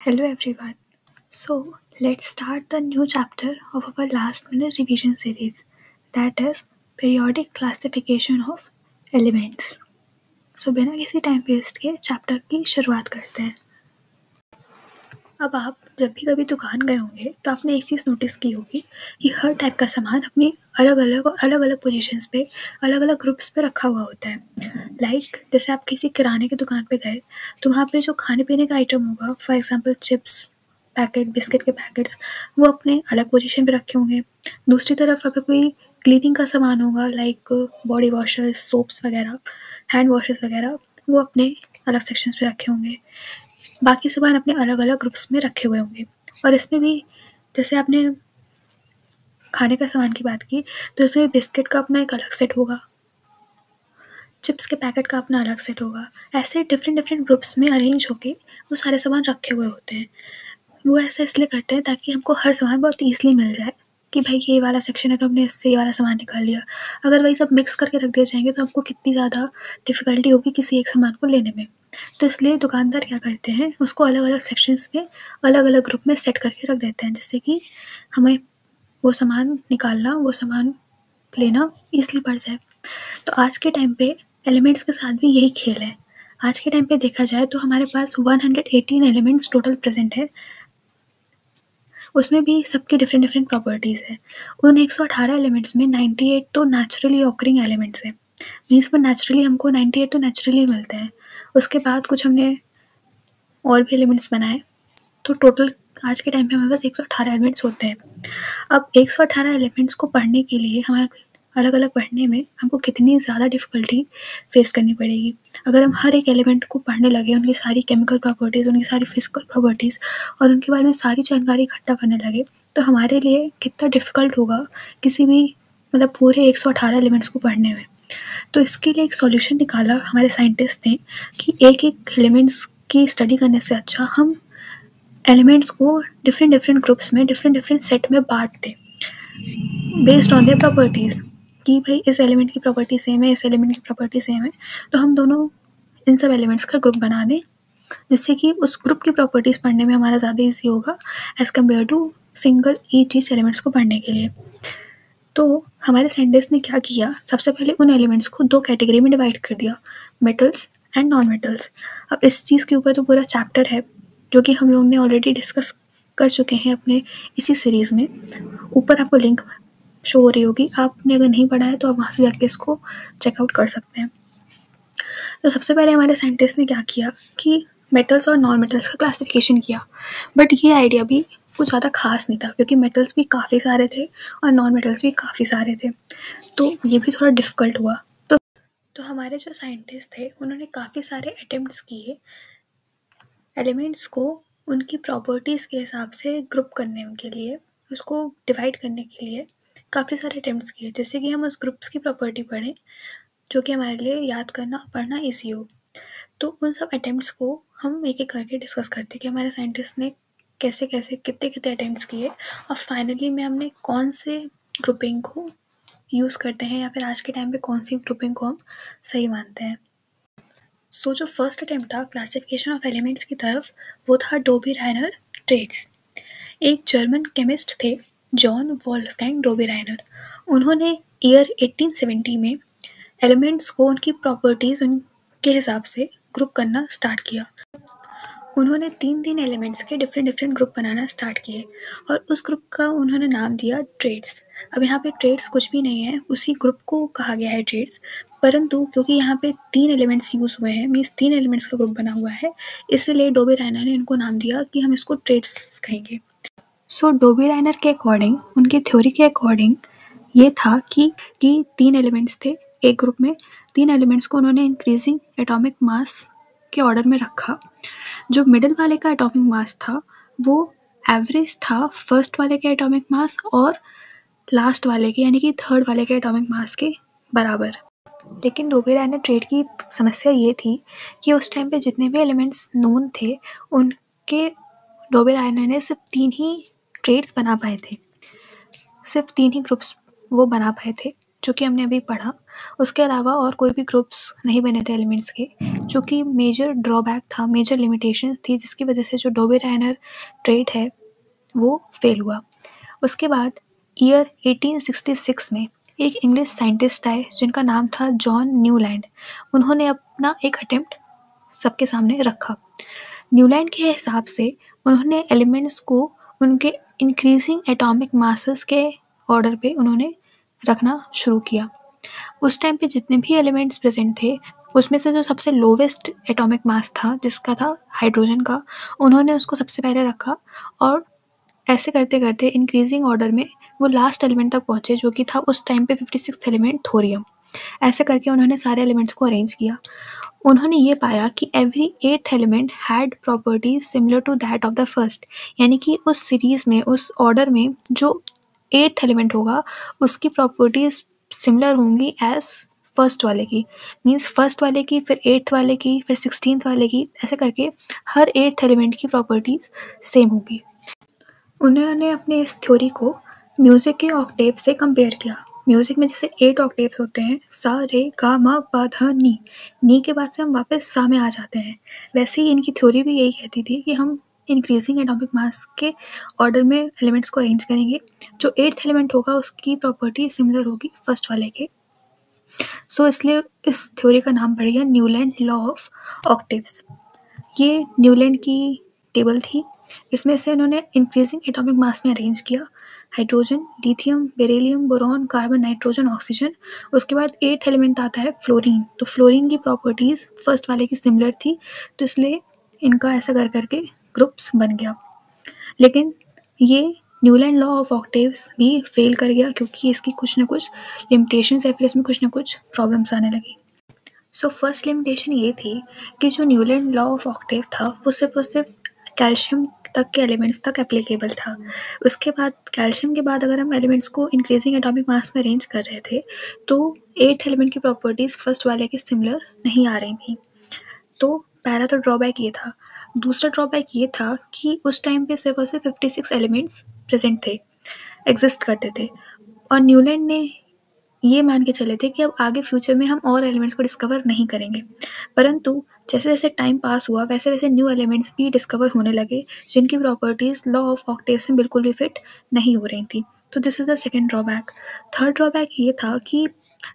Hello everyone. So let's start the new chapter of our last minute revision series, that is periodic classification of elements. So बिना किसी time waste के chapter की शुरुआत करते हैं। अब आप जब भी कभी दुकान गए होंगे तो आपने एक चीज़ नोटिस की होगी कि हर टाइप का सामान अपनी अलग अलग और अलग अलग पोजीशंस पे अलग अलग ग्रुप्स पे रखा हुआ होता है। जैसे आप किसी किराने की दुकान पे गए तो वहाँ पे जो खाने पीने का आइटम होगा, for example chips packet, biscuit के पैकेट्स, वो अपने अलग पोजीशन पे रखे होंगे। दूसरी तरफ अगर कोई क्लीनिंग का सामान होगा लाइक बॉडी वॉशर्स, सोप्स वगैरह, हैंड वॉशेस वगैरह, वो अपने अलग सेक्शंस पे रखे होंगे। बाकी सामान अपने अलग अलग ग्रुप्स में रखे हुए होंगे। और इसमें भी जैसे आपने खाने का सामान की बात की तो इसमें भी बिस्किट का अपना एक अलग सेट होगा, चिप्स के पैकेट का अपना अलग सेट होगा। ऐसे डिफरेंट डिफरेंट ग्रुप्स में अरेंज होके वो सारे सामान रखे हुए होते हैं। वो ऐसा इसलिए करते हैं ताकि हमको हर सामान बहुत ईजिली मिल जाए कि भाई ये वाला सेक्शन है तो हमने इससे ये वाला सामान निकाल लिया। अगर वही सब मिक्स करके रख दिए जाएंगे तो हमको कितनी ज़्यादा डिफ़िकल्टी होगी किसी एक सामान को लेने में। तो इसलिए दुकानदार क्या करते हैं, उसको अलग अलग सेक्शंस में अलग अलग ग्रुप में सेट करके रख देते हैं, जिससे कि हमें वो सामान निकालना, वो सामान लेना ईजिली पड़ जाए। तो आज के टाइम पे एलिमेंट्स के साथ भी यही खेल है। आज के टाइम पे देखा जाए तो हमारे पास 118 एलिमेंट्स टोटल प्रेजेंट है। उसमें भी सबकी डिफरेंट डिफरेंट प्रॉपर्टीज़ है। उन 118 एलिमेंट्स में 98 तो नेचुरली ऑकरिंग एलिमेंट्स हैं। मीन्स वो नेचुरली हमको 98 तो नेचुरली मिलते हैं। उसके बाद कुछ हमने और भी एलिमेंट्स बनाए, तो टोटल आज के टाइम पे हमारे पास 118 एलिमेंट्स होते हैं। अब 118 एलिमेंट्स को पढ़ने के लिए हमारे अलग अलग पढ़ने में हमको कितनी ज़्यादा डिफ़िकल्टी फेस करनी पड़ेगी। अगर हम हर एक एलिमेंट को पढ़ने लगे, उनकी सारी केमिकल प्रॉपर्टीज़, उनकी सारी फिजिकल प्रॉपर्टीज़ और उनके बारे में सारी जानकारी इकट्ठा करने लगे तो हमारे लिए कितना डिफ़िकल्ट होगा किसी भी पूरे 118 एलिमेंट्स को पढ़ने में। तो इसके लिए एक सॉल्यूशन निकाला हमारे साइंटिस्ट ने कि एक एक एलिमेंट्स की स्टडी करने से अच्छा हम एलिमेंट्स को डिफरेंट डिफरेंट ग्रुप्स में डिफरेंट डिफरेंट सेट में बांट दें बेस्ड ऑन देयर प्रॉपर्टीज़, कि भाई इस एलिमेंट की प्रॉपर्टी सेम है, इस एलिमेंट की प्रॉपर्टी सेम है, तो हम दोनों इन सब एलिमेंट्स का ग्रुप बना दें, जिससे कि उस ग्रुप की प्रॉपर्टीज़ पढ़ने में हमारा ज़्यादा ईजी होगा as compare to single each elements को पढ़ने के लिए। तो हमारे साइंटिस्ट ने क्या किया, सबसे पहले उन एलिमेंट्स को दो कैटेगरी में डिवाइड कर दिया, मेटल्स एंड नॉन मेटल्स। अब इस चीज़ के ऊपर तो पूरा चैप्टर है जो कि हम लोग ने ऑलरेडी डिस्कस कर चुके हैं अपने इसी सीरीज़ में। ऊपर आपको लिंक शो हो रही होगी, आपने अगर नहीं पढ़ा है तो आप वहाँ से जाके इसको चेकआउट कर सकते हैं। तो सबसे पहले हमारे साइंटिस्ट ने क्या किया कि मेटल्स और नॉन मेटल्स का क्लासिफिकेशन किया। बट ये आइडिया भी कुछ ज़्यादा खास नहीं था, क्योंकि मेटल्स भी काफ़ी सारे थे और नॉन मेटल्स भी काफ़ी सारे थे, तो ये भी थोड़ा डिफ़िकल्ट हुआ। तो हमारे जो साइंटिस्ट थे उन्होंने काफ़ी सारे अटेम्प्ट्स किए एलिमेंट्स को उनकी प्रॉपर्टीज़ के हिसाब से ग्रुप करने के लिए, उसको डिवाइड करने के लिए काफ़ी सारे अटेम्प्ट्स किए, जिससे कि हम उस ग्रुप्स की प्रॉपर्टी पढ़ें जो कि हमारे लिए याद करना पढ़ना ईजी हो। तो उन सब अटेम्प्ट्स को हम एक एक करके डिस्कस करते हैं कि हमारे साइंटिस्ट ने कैसे कैसे कितने कितने अटेम्प्ट्स किए और फाइनली में हमने कौन से ग्रुपिंग को यूज़ करते हैं या फिर आज के टाइम पे कौन सी ग्रुपिंग को हम सही मानते हैं। सो जो फर्स्ट अटेम्प्ट था क्लासिफिकेशन ऑफ एलिमेंट्स की तरफ, वो था डोबी राइनर ट्रेड्स। एक जर्मन केमिस्ट थे जॉन वोल्फगैंग डोबी राइनर। उन्होंने ईयर 1870 में एलिमेंट्स को उनकी प्रॉपर्टीज़ उनके हिसाब से ग्रुप करना स्टार्ट किया। उन्होंने 3 एलिमेंट्स के डिफरेंट डिफरेंट ग्रुप बनाना स्टार्ट किए और उस ग्रुप का उन्होंने नाम दिया ट्रेड्स। अब यहाँ पे ट्रेड्स कुछ भी नहीं है, उसी ग्रुप को कहा गया है ट्रेड्स, परंतु क्योंकि यहाँ पे 3 एलिमेंट्स यूज़ हुए हैं, मीन्स 3 एलिमेंट्स का ग्रुप बना हुआ है, इसलिए डोबी राइनर ने इनको नाम दिया कि हम इसको ट्रेड्स कहेंगे। सो डोबी राइनर के अकॉर्डिंग, उनकी थ्योरी के अकॉर्डिंग ये था कि 3 एलिमेंट्स थे एक ग्रुप में। 3 एलिमेंट्स को उन्होंने इंक्रीजिंग एटॉमिक मास के ऑर्डर में रखा। जो मिडिल वाले का एटॉमिक मास था वो एवरेज था फर्स्ट वाले के एटॉमिक मास और लास्ट वाले के यानी कि थर्ड वाले के एटॉमिक मास के बराबर। लेकिन डोबी राइनर ट्रेड की समस्या ये थी कि उस टाइम पे जितने भी एलिमेंट्स नोन थे उनके डोबी राइनर ने सिर्फ 3 ही ट्रेड्स बना पाए थे, सिर्फ 3 ही ग्रुप्स वो बना पाए थे। जो कि हमने अभी पढ़ा। उसके अलावा और कोई भी ग्रुप्स नहीं बने थे एलिमेंट्स के, जो कि मेजर ड्रॉबैक था, मेजर लिमिटेशंस थी, जिसकी वजह से जो डोबे-रायनर ट्रेड है वो फेल हुआ। उसके बाद ईयर 1866 में एक इंग्लिश साइंटिस्ट आए जिनका नाम था जॉन न्यूलैंड। उन्होंने अपना एक अटेम्प्ट सबके सामने रखा। न्यूलैंड के हिसाब से उन्होंने एलिमेंट्स को उनके इंक्रीजिंग एटॉमिक मासेस के ऑर्डर पे उन्होंने रखना शुरू किया। उस टाइम पे जितने भी एलिमेंट्स प्रेजेंट थे, उसमें से जो सबसे लोवेस्ट एटॉमिक मास था, जिसका था हाइड्रोजन का, उन्होंने उसको सबसे पहले रखा और ऐसे करते-करते इंक्रीजिंग ऑर्डर में वो लास्ट एलिमेंट तक पहुँचे, जो कि था उस टाइम पे 56th एलिमेंट थोरियम। ऐसे करके उन्होंने सारे एलिमेंट्स को अरेंज किया। उन्होंने ये पाया कि every 8th element had properties similar to that of the first, यानी कि उस सीरीज में, उस ऑर्डर में जो 8th एलिमेंट होगा उसकी प्रॉपर्टीज सिमिलर होंगी एज फर्स्ट वाले की। मीन्स फर्स्ट वाले की, फिर 8th वाले की, फिर 16th वाले की, ऐसे करके हर 8th एलिमेंट की प्रॉपर्टीज सेम होगी। उन्होंने अपने इस थ्योरी को म्यूज़िक के ऑक्टेव से कंपेयर किया। म्यूज़िक में जैसे 8 ऑक्टेव्स होते हैं, सा रे गा मा पा धा नी। नी के बाद से हम वापस सा में आ जाते हैं। वैसे ही इनकी थ्योरी भी यही कहती थी कि हम इंक्रीजिंग एटॉमिक मास के ऑर्डर में एलिमेंट्स को अरेंज करेंगे। जो 8th एलिमेंट होगा उसकी प्रॉपर्टी सिमिलर होगी फर्स्ट वाले के। इसलिए इस थ्योरी का नाम पड़ गया न्यूलैंड लॉ ऑफ ऑक्टेव्स। ये न्यूलैंड की टेबल थी। इसमें से उन्होंने इंक्रीजिंग एटॉमिक मास में अरेंज किया hydrogen, lithium, beryllium, boron, carbon, nitrogen, oxygen. उसके बाद 8th एलिमेंट आता है फ्लोरीन। तो फ्लोरीन की प्रॉपर्टीज़ फर्स्ट वाले की सिमिलर थी, तो इसलिए इनका ऐसा कर करके ग्रुप्स बन गया। लेकिन ये न्यूलैंड लॉ ऑफ ऑक्टेव्स भी फेल कर गया, क्योंकि इसकी कुछ ना कुछ लिमिटेशंस है, फिर इसमें कुछ ना कुछ प्रॉब्लम्स आने लगी। फर्स्ट लिमिटेशन ये थी कि जो न्यूलैंड लॉ ऑफ ऑक्टेव था वो सिर्फ और सिर्फ कैल्शियम तक के एलिमेंट्स तक एप्लीकेबल था। उसके बाद कैल्शियम के बाद अगर हम एलिमेंट्स को इंक्रीजिंग एटॉमिक मास में अरेंज कर रहे थे, तो 8th एलिमेंट की प्रॉपर्टीज़ फर्स्ट वाले के सिमिलर नहीं आ रही थी। तो पहला तो ड्रॉबैक ये था। दूसरा ड्रॉबैक ये था कि उस टाइम पे सिर्फ और सिर्फ 56 एलिमेंट्स प्रेजेंट थे, एग्जिस्ट करते थे, और न्यूलैंड ने ये मान के चले थे कि अब आगे फ्यूचर में हम और एलिमेंट्स को डिस्कवर नहीं करेंगे। परंतु जैसे-जैसे टाइम पास हुआ, वैसे-वैसे न्यू एलिमेंट्स भी डिस्कवर होने लगे, जिनकी प्रॉपर्टीज़ लॉ ऑफ ऑक्टेव से बिल्कुल भी फिट नहीं हो रही थी। तो this is the second drawback. Third drawback ये था कि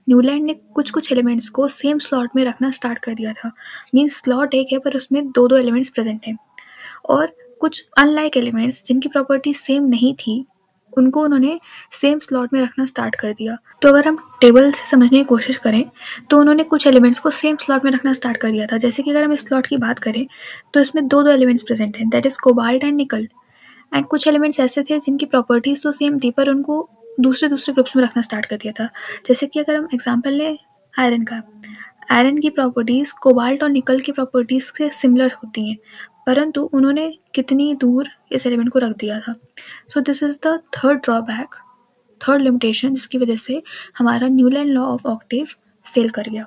न्यूलैंड ने कुछ-कुछ एलिमेंट्स को सेम स्लॉट में रखना स्टार्ट कर दिया था। मीन्स स्लॉट एक है पर उसमें 2-2 एलिमेंट्स प्रेज़ेंट हैं, और कुछ अनलाइक एलिमेंट्स जिनकी प्रॉपर्टी सेम नहीं थी, उनको उन्होंने सेम स्लॉट में रखना स्टार्ट कर दिया। तो अगर हम टेबल से समझने की कोशिश करें, तो उन्होंने कुछ एलिमेंट्स को सेम स्लॉट में रखना स्टार्ट कर दिया था। जैसे कि अगर हम इस स्लॉट की बात करें, तो इसमें 2-2 एलिमेंट्स प्रेज़ेंट हैं, दैट इज़ कोबाल्ट एंड निकल। एंड कुछ एलिमेंट्स ऐसे थे जिनकी प्रॉपर्टीज़ तो सेम थी, पर उनको दूसरे-दूसरे ग्रुप्स में रखना स्टार्ट कर दिया था। जैसे कि अगर हम एग्ज़ाम्पल लें आयरन का, आयरन की प्रॉपर्टीज़ कोबाल्ट और निकल की प्रॉपर्टीज़ से सिमिलर होती हैं, परंतु उन्होंने कितनी दूर इस एलिमेंट को रख दिया था। This is the third drawback, third limitation, जिसकी वजह से हमारा Newland law of octave fail कर गया।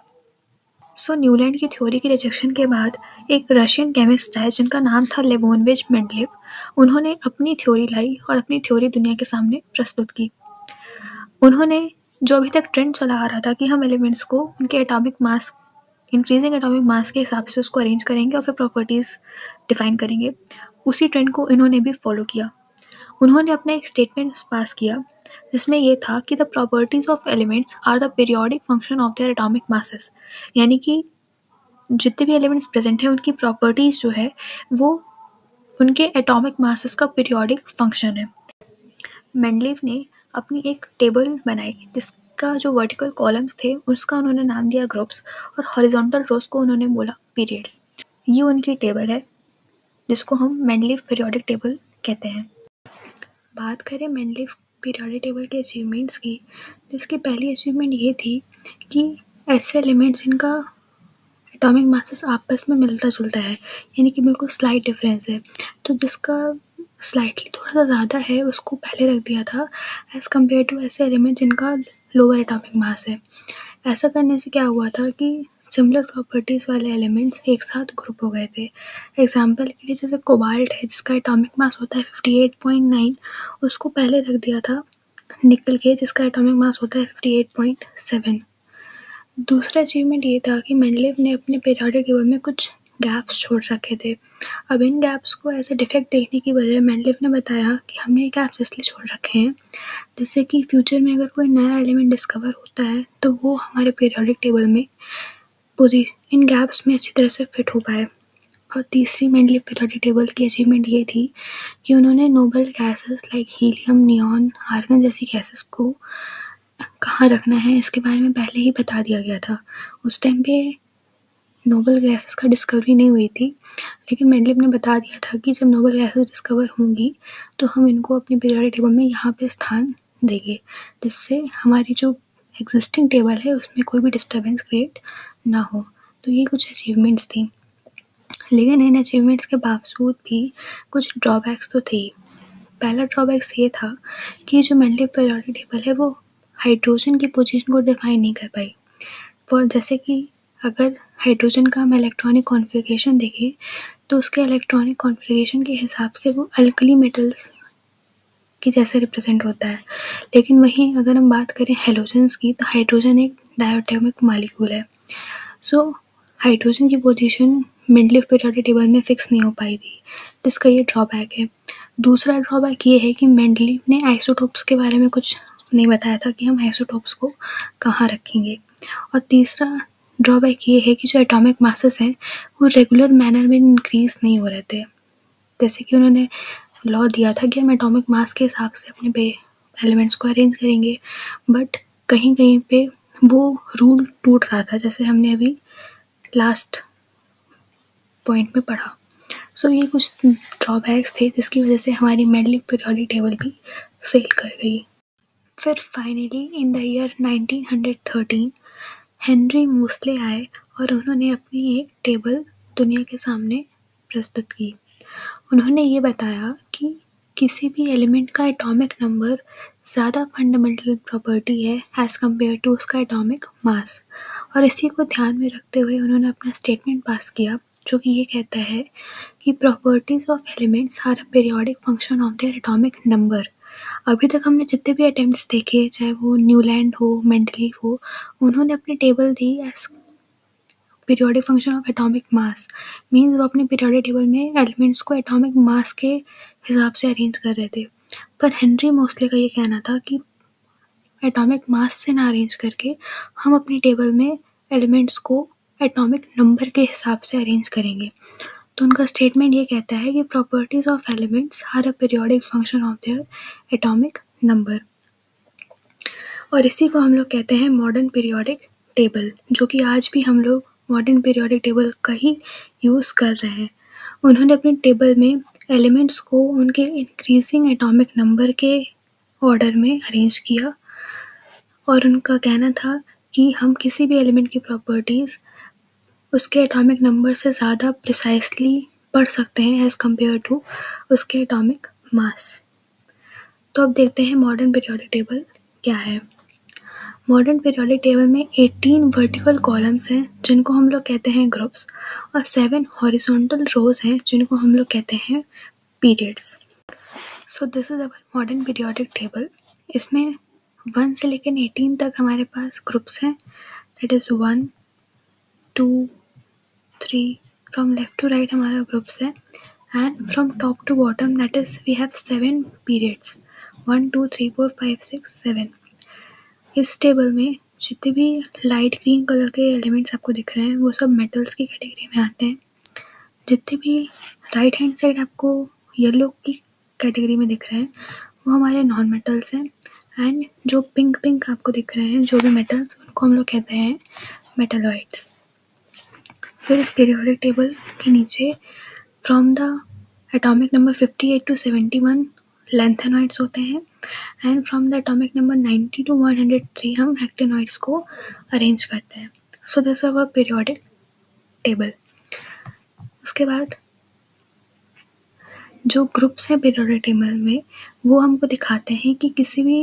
न्यूलैंड की थ्योरी के रिजेक्शन के बाद एक रशियन केमिस्ट आए जिनका नाम था लेवोनविच मेंडलेव। उन्होंने अपनी थ्योरी लाई और अपनी थ्योरी दुनिया के सामने प्रस्तुत की। उन्होंने जो अभी तक ट्रेंड चला आ रहा था कि हम एलिमेंट्स को उनके atomic mass, increasing atomic mass के हिसाब से उसको अरेंज करेंगे और फिर प्रॉपर्टीज़ डिफाइन करेंगे, उसी ट्रेंड को इन्होंने भी फॉलो किया। उन्होंने अपना एक स्टेटमेंट पास किया जिसमें ये था कि the properties of elements are the periodic function of their atomic masses, यानी कि जितने भी एलिमेंट्स प्रेजेंट हैं उनकी प्रॉपर्टीज जो है वो उनके एटॉमिक मासेस का पीरियोडिक फंक्शन है। मेंडलीव ने अपनी एक टेबल बनाई जिसका जो वर्टिकल कॉलम्स थे उसका उन्होंने नाम दिया ग्रुप्स, और हॉरिजॉन्टल रोज को उन्होंने बोला पीरियड्स। ये उनकी टेबल है जिसको हम मेंडलीव पीरियोडिक टेबल कहते हैं। बात करें मेंडलीव पीरियोडिक टेबल के अचीवमेंट्स की, तो इसकी पहली अचीवमेंट ये थी कि ऐसे एलिमेंट्स जिनका एटॉमिक मासेस आपस में मिलता जुलता है, यानी कि बिल्कुल स्लाइट डिफरेंस है, तो जिसका स्लाइटली थोड़ा सा ज़्यादा है उसको पहले रख दिया था एज़ कम्पेयर टू ऐसे एलिमेंट जिनका लोअर एटॉमिक मास है। ऐसा करने से क्या हुआ था कि सिमिलर प्रॉपर्टीज़ वाले एलिमेंट्स एक साथ ग्रुप हो गए थे। एग्जाम्पल के लिए जैसे कोबाल्ट है जिसका एटॉमिक मास होता है 58.9, उसको पहले रख दिया था निकल के, जिसका एटॉमिक मास होता है 58.7। दूसरा अचीवमेंट ये था कि मेंडलीव ने अपने पीरियोडिक टेबल में कुछ गैप्स छोड़ रखे थे। अब इन गैप्स को एज ए डिफेक्ट देखने की बजाय मेंडलीव ने बताया कि हमने ये गैप्स इसलिए छोड़ रखे हैं जिससे कि फ्यूचर में अगर कोई नया एलिमेंट डिस्कवर होता है तो वो हमारे पीरियोडिक टेबल में इन गैप्स में अच्छी तरह से फिट हो पाए। और तीसरी मेंडलीव पीरियोडिक टेबल की अचीवमेंट ये थी कि उन्होंने noble gases like helium, neon, argon जैसी गैसेस को कहाँ रखना है इसके बारे में पहले ही बता दिया गया था। उस टाइम पे नोबल गैसेस का डिस्कवरी नहीं हुई थी, लेकिन मेंडलीव ने बता दिया था कि जब नोबल गैसेस डिस्कवर होंगी तो हम इनको अपने पीरियोडिक टेबल में यहाँ पे स्थान देंगे, जिससे हमारी जो एग्जिस्टिंग टेबल है उसमें कोई भी डिस्टर्बेंस क्रिएट ना हो। तो ये कुछ अचीवमेंट्स थी, लेकिन इन अचीवमेंट्स के बावजूद भी कुछ ड्रॉबैक्स तो थे। पहला ड्रॉबैक्स ये था कि जो मेंडलीव पीरियोडिक टेबल है वो हाइड्रोजन की पोजीशन को डिफाइन नहीं कर पाई। और जैसे कि अगर हाइड्रोजन का हम इलेक्ट्रॉनिक कॉन्फ़िगरेशन देखें तो उसके इलेक्ट्रॉनिक कॉन्फ़िगरेशन के हिसाब से वो अल्कली मेटल्स की जैसे रिप्रेजेंट होता है, लेकिन वहीं अगर हम बात करें हैलोजेंस की तो हाइड्रोजन एक डायटोमिक मॉलिक्यूल है। सो हाइड्रोजन की पोजीशन मेंडलीव पीरियोडिक टेबल में फिक्स नहीं हो पाई थी, जिसका ये ड्रॉबैक है। दूसरा ड्रॉबैक ये है कि मेंडलीव ने आइसोटोप्स के बारे में कुछ नहीं बताया था कि हम आइसोटोप्स को कहाँ रखेंगे। और तीसरा ड्रॉबैक ये है कि जो एटॉमिक मासेस हैं वो रेगुलर मैनर में इंक्रीज नहीं हो रहे थे। जैसे कि उन्होंने लॉ दिया था कि हम एटॉमिक मास के हिसाब से अपने एलिमेंट्स को अरेंज करेंगे, बट कहीं कहीं पे वो रूल टूट रहा था, जैसे हमने अभी लास्ट पॉइंट में पढ़ा। सो ये कुछ ड्रॉबैक्स थे जिसकी वजह से हमारी मेंडलीव पीरियोडिक टेबल भी फेल कर गई। फिर finally in the year 1913 Henry Moseley आए और उन्होंने अपनी एक टेबल दुनिया के सामने प्रस्तुत की। उन्होंने ये बताया कि किसी भी एलिमेंट का एटॉमिक नंबर ज़्यादा फंडामेंटल प्रॉपर्टी है एज़ कम्पेयर टू उसका एटॉमिक मास। और इसी को ध्यान में रखते हुए उन्होंने अपना स्टेटमेंट पास किया जो कि ये कहता है कि properties of elements are a periodic function of their atomic number. अभी तक हमने जितने भी अटेम्प्ट्स देखे, चाहे वो न्यूलैंड हो, मेंडलीव हो, उन्होंने अपनी टेबल दी as periodic function of atomic mass. Means वो अपने पीरियोडिक टेबल में एलिमेंट्स को एटॉमिक मास के हिसाब से अरेंज कर रहे थे। पर हेनरी मोस्ले का ये कहना था कि एटॉमिक मास से ना अरेंज करके हम अपनी टेबल में एलिमेंट्स को एटॉमिक नंबर के हिसाब से अरेंज करेंगे। तो उनका स्टेटमेंट ये कहता है कि properties of elements are a periodic function of their atomic number. और इसी को हम लोग कहते हैं मॉडर्न पीरियोडिक टेबल, जो कि आज भी हम लोग मॉडर्न पीरियोडिक टेबल का ही यूज़ कर रहे हैं। उन्होंने अपनी टेबल में एलिमेंट्स को उनके इंक्रीजिंग एटॉमिक नंबर के ऑर्डर में अरेंज किया और उनका कहना था कि हम किसी भी एलिमेंट की प्रॉपर्टीज़ उसके एटॉमिक नंबर से ज़्यादा प्रिसाइसली पढ़ सकते हैं एज़ कम्पेयर टू उसके एटॉमिक मास। तो अब देखते हैं मॉडर्न पीरियोडिक टेबल क्या है। मॉडर्न पीरियोडिक टेबल में 18 वर्टिकल कॉलम्स हैं जिनको हम लोग कहते हैं ग्रुप्स, और 7 हॉरिजॉन्टल रोज हैं जिनको हम लोग कहते हैं periods. So this is our modern periodic table. इसमें 1 से लेकर 18 तक हमारे पास ग्रुप्स हैं, that is 1, 2, 3, from left to right हमारा ग्रुप्स है, and from top to bottom that is we have 7 periods, 1, 2, 3, 4, 5, 6, 7। इस टेबल में जितने भी लाइट ग्रीन कलर के एलिमेंट्स आपको दिख रहे हैं वो सब मेटल्स की कैटेगरी में आते हैं। जितने भी राइट हैंड साइड आपको येलो की कैटेगरी में दिख रहे हैं वो हमारे नॉन मेटल्स हैं, एंड जो पिंक पिंक आपको दिख रहे हैं जो भी मेटल्स उनको हम लोग कहते हैं मेटलॉइड्स। फिर इस पीरियोडिक टेबल के नीचे from the atomic number 58 to 71 lanthanoids होते हैं, and from the atomic number 90 to 103 हम एक्टिनॉइड्स को अरेंज करते हैं। सो this is our periodic table. उसके बाद जो ग्रुप्स हैं पीरियोडिक टेबल में वो हमको दिखाते हैं कि किसी भी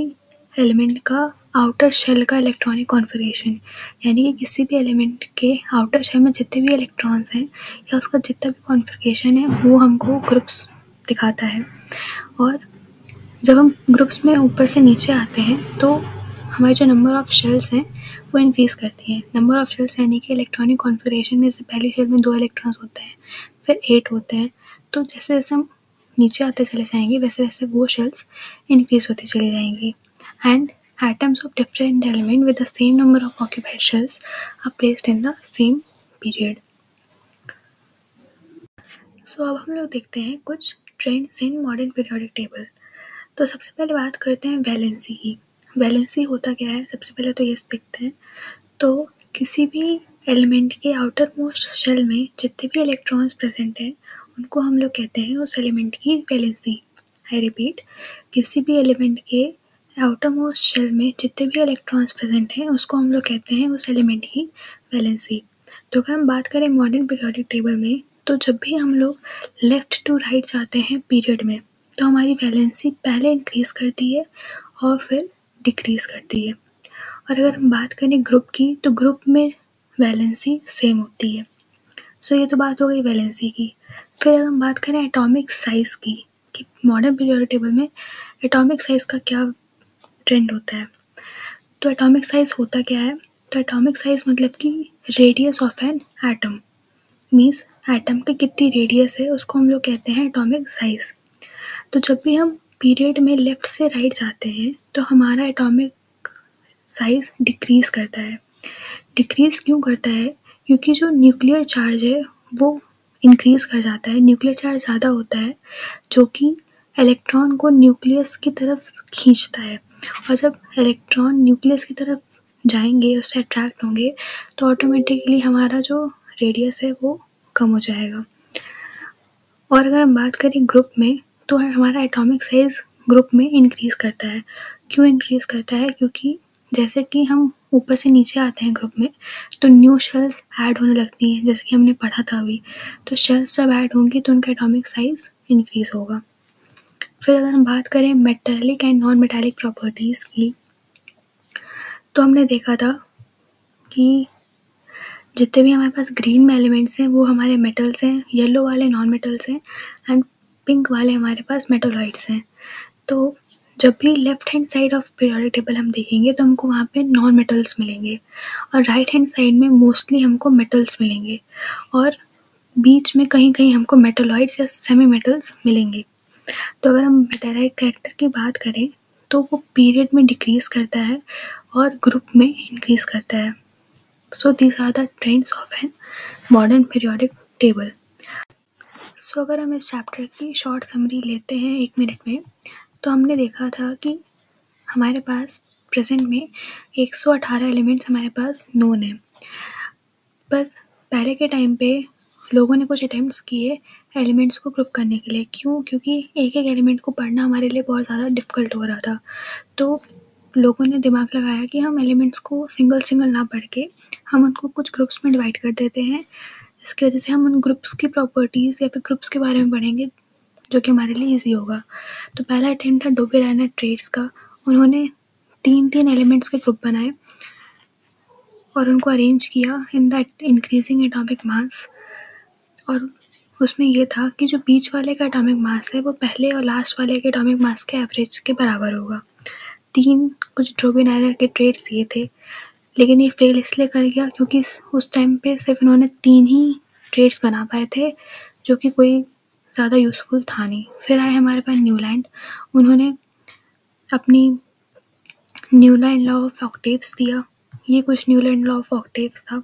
एलिमेंट का आउटर शेल का इलेक्ट्रॉनिक कॉन्फ़िगरेशन, यानी कि किसी भी एलिमेंट के आउटर शेल में जितने भी इलेक्ट्रॉन्स हैं या उसका जितना भी कॉन्फ़िगरेशन है वो हमको ग्रुप्स दिखाता है। और जब हम ग्रुप्स में ऊपर से नीचे आते हैं तो हमारे जो नंबर ऑफ़ शेल्स हैं वो इंक्रीज़ करती हैं। नंबर ऑफ़ शेल्स यानी कि इलेक्ट्रॉनिक कॉन्फ़िगरेशन में से पहली शेल में 2 इलेक्ट्रॉन्स होते हैं, फिर 8 होते हैं। तो जैसे-जैसे हम नीचे आते चले जाएंगे वैसे-वैसे वो शेल्स इंक्रीज़ होती चली जाएंगी। And atoms of different element with the same number of occupied shells are placed in the same period. So अब हम लोग देखते हैं कुछ trends in modern periodic table. तो सबसे पहले बात करते हैं वैलेंसी की। वैलेंसी होता क्या है, सबसे पहले तो ये देखते हैं। तो किसी भी एलिमेंट के आउटर मोस्ट शेल में जितने भी इलेक्ट्रॉन्स प्रेजेंट हैं उनको हम लोग कहते हैं उस एलिमेंट की वैलेंसी। आई रिपीट, किसी भी एलिमेंट के आउटर मोस्ट शेल में जितने भी इलेक्ट्रॉन्स प्रेजेंट हैं उसको हम लोग कहते हैं उस एलिमेंट की वैलेंसी। तो अगर हम बात करें मॉडर्न पीरियोडिक टेबल में, तो जब भी हम लोग लेफ़्ट टू राइट जाते हैं पीरियड में तो हमारी वैलेंसी पहले इंक्रीज़ करती है और फिर डिक्रीज़ करती है। और अगर हम बात करें ग्रुप की तो ग्रुप में वैलेंसी सेम होती है। सो ये तो बात हो गई वैलेंसी की। फिर अगर हम बात करें एटॉमिक साइज़ की कि मॉडर्न पीरियोडिक टेबल में एटॉमिक साइज़ का क्या ट्रेंड होता है। तो एटॉमिक साइज़ होता क्या है, तो एटॉमिक साइज़ मतलब कि radius of an atom, means atom की कितनी रेडियस है उसको हम लोग कहते हैं एटॉमिक साइज़। तो जब भी हम पीरियड में लेफ़्ट से राइट जाते हैं तो हमारा एटॉमिक साइज़ डिक्रीज़ करता है। डिक्रीज़ क्यों करता है, क्योंकि जो न्यूक्लियर चार्ज है वो इंक्रीज़ कर जाता है। न्यूक्लियर चार्ज ज़्यादा होता है जो कि इलेक्ट्रॉन को न्यूक्लियस की तरफ खींचता है, और जब इलेक्ट्रॉन न्यूक्लियस की तरफ जाएंगे, उससे अट्रैक्ट होंगे, तो ऑटोमेटिकली हमारा जो रेडियस है वो कम हो जाएगा। और अगर हम बात करें ग्रुप में तो हमारा एटॉमिक साइज़ ग्रुप में इंक्रीज़ करता है। क्यों इंक्रीज़ करता है, क्योंकि जैसे कि हम ऊपर से नीचे आते हैं ग्रुप में तो न्यू शेल्स ऐड होने लगती हैं, जैसे कि हमने पढ़ा था अभी। तो शेल्स जब ऐड होंगी तो उनका एटॉमिक साइज़ इंक्रीज़ होगा। फिर अगर हम बात करें metallic and non metallic properties की, तो हमने देखा था कि जितने भी हमारे पास ग्रीन में एलिमेंट्स हैं वो हमारे मेटल्स हैं, येलो वाले नॉन मेटल्स हैं एंड पिंक वाले हमारे पास मेटालॉइड्स हैं। तो जब भी left hand side of periodic table हम देखेंगे तो हमको वहाँ पे नॉन मेटल्स मिलेंगे और राइट हैंड साइड में मोस्टली हमको मेटल्स मिलेंगे, और बीच में कहीं कहीं हमको मेटालॉइड्स या सेमी मेटल्स मिलेंगे। तो अगर हम मेटालाइट कैरेक्टर की बात करें तो वो पीरियड में डिक्रीज़ करता है और ग्रुप में इंक्रीज़ करता है। So these are the trends of an modern periodic table. So अगर हम इस चैप्टर की शॉर्ट समरी लेते हैं 1 मिनट में, तो हमने देखा था कि हमारे पास प्रेजेंट में 118 एलिमेंट्स हमारे पास नोन हैं। पर पहले के टाइम पे लोगों ने कुछ अटेम्प्ट्स किए एलिमेंट्स को ग्रुप करने के लिए। क्यों? क्योंकि एक एक एलिमेंट को पढ़ना हमारे लिए बहुत ज़्यादा डिफ़िकल्ट हो रहा था। तो लोगों ने दिमाग लगाया कि हम एलिमेंट्स को सिंगल सिंगल ना पढ़ के हम उनको कुछ ग्रुप्स में डिवाइड कर देते हैं। इसकी वजह से हम उन ग्रुप्स की प्रॉपर्टीज़ या फिर ग्रुप्स के बारे में पढ़ेंगे जो कि हमारे लिए ईजी होगा। तो पहला अटेम्प्ट था डोबेराइनर ट्रेड्स का। उन्होंने 3-3 एलिमेंट्स के ग्रुप बनाए और उनको अरेंज किया in the increasing atomic mass. और उसमें ये था कि जो बीच वाले का एटॉमिक मास है वो पहले और लास्ट वाले के एटॉमिक मास के एवरेज के बराबर होगा। 3 कुछ डोबेराइनर के ट्रेड्स ये थे, लेकिन ये फेल इसलिए कर गया क्योंकि उस टाइम पे सिर्फ इन्होंने 3 ही ट्रेड्स बना पाए थे जो कि कोई ज़्यादा यूज़फुल था नहीं। फिर आए हमारे पास न्यूलैंड। उन्होंने अपनी न्यूलैंड लॉ ऑफ ऑक्टेव्स दिया। ये कुछ न्यूलैंड लॉ ऑफ ऑक्टेव्स था,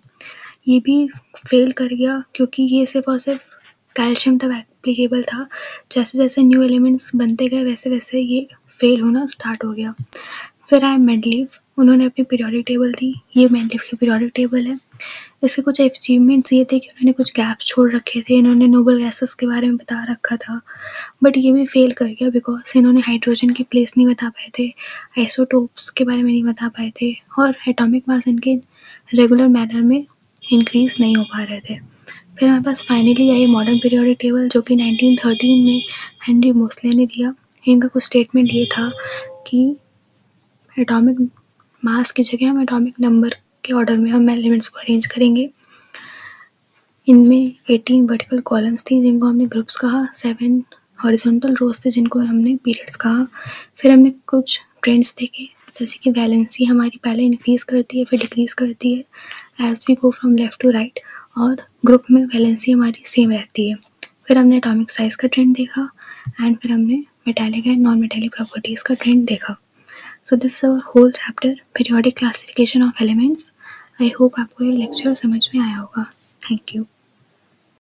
ये भी फेल कर गया क्योंकि ये सिर्फ और सिर्फ कैल्शियम तक एप्लीकेबल था। जैसे जैसे न्यू एलिमेंट्स बनते गए वैसे वैसे ये फेल होना स्टार्ट हो गया। फिर आए मेंडलीव। उन्होंने अपनी पीरियोडिक टेबल दी। ये मेंडलीव की पीरियोडिक टेबल है। इसके कुछ अचीवमेंट्स ये थे कि उन्होंने कुछ गैप्स छोड़ रखे थे। इन्होंने नोबल गैसेस के बारे में बता रखा था, बट ये भी फेल कर गया बिकॉज इन्होंने हाइड्रोजन की प्लेस नहीं बता पाए थे, आइसोटोप्स के बारे में नहीं बता पाए थे, और एटॉमिक मास इनके रेगुलर मैनर में इंक्रीज़ नहीं हो पा रहे थे। फिर हमारे पास फाइनली आई मॉडर्न पीरियोडिक टेबल जो कि 1913 में हेनरी मोसले ने दिया। इनका कुछ स्टेटमेंट ये था कि एटॉमिक मास की जगह हम एटॉमिक नंबर के ऑर्डर में हम एलिमेंट्स को अरेंज करेंगे। इनमें 18 वर्टिकल कॉलम्स थी जिनको हमने ग्रुप्स कहा। 7 हॉरिजॉन्टल रोज थे जिनको हमने पीरियड्स कहा। फिर हमने कुछ ट्रेंड्स देखे, जैसे कि वैलेंसी हमारी पहले इंक्रीज़ करती है फिर डिक्रीज़ करती है as we go from left to right, और ग्रुप में वैलेंसी हमारी सेम रहती है। फिर हमने एटॉमिक साइज़ का ट्रेंड देखा एंड फिर हमने metallic and non metallic properties का ट्रेंड देखा। So this is our whole chapter periodic classification of elements. I hope आपको ये लेक्चर समझ में आया होगा। Thank you.